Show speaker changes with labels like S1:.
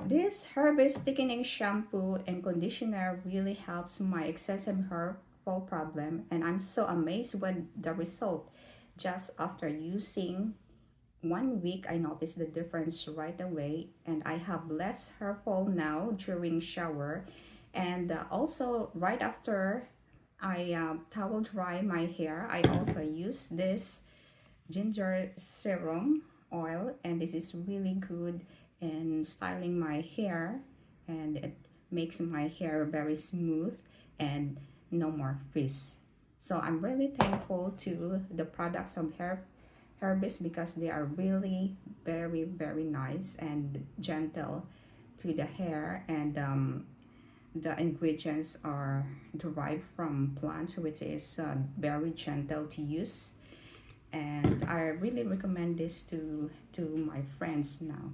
S1: This Herbishh Thickening Shampoo and Conditioner really helps my excessive hair fall problem, and I'm so amazed with the result. Just after using 1 week, I noticed the difference right away, and I have less hair fall now during shower, and also right after I towel dry my hair, I also use this ginger serum oil, and this is really good in styling my hair, and it makes my hair very smooth and no more frizz. So I'm really thankful to the products of Herbis because they are really very nice and gentle to the hair, and the ingredients are derived from plants, which is very gentle to use, and I really recommend this to my friends now.